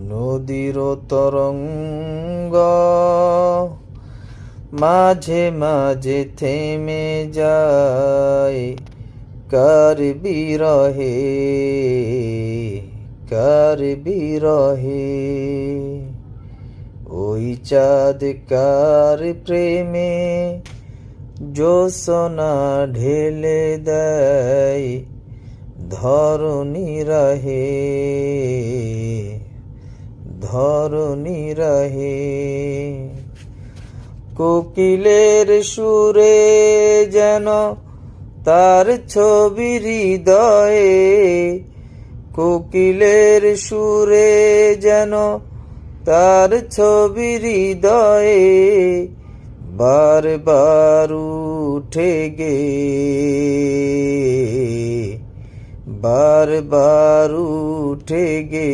নদীর তরঙ্গ মাঝে মাঝে থেমে যায় কার বিরহে, কার বিরহে। ওই চাঁদ কার প্রেমে জ্যোৎস্না ঢেলে দেয় ধরণী রাহে, ধরণী রাহে। কোকিলের সুরে যেন তার ছবি হৃদয়ে, কোকিলের সুরে যেন তার ছবি হৃদয়ে বারবার উঠে গে, বারবার উঠে গে।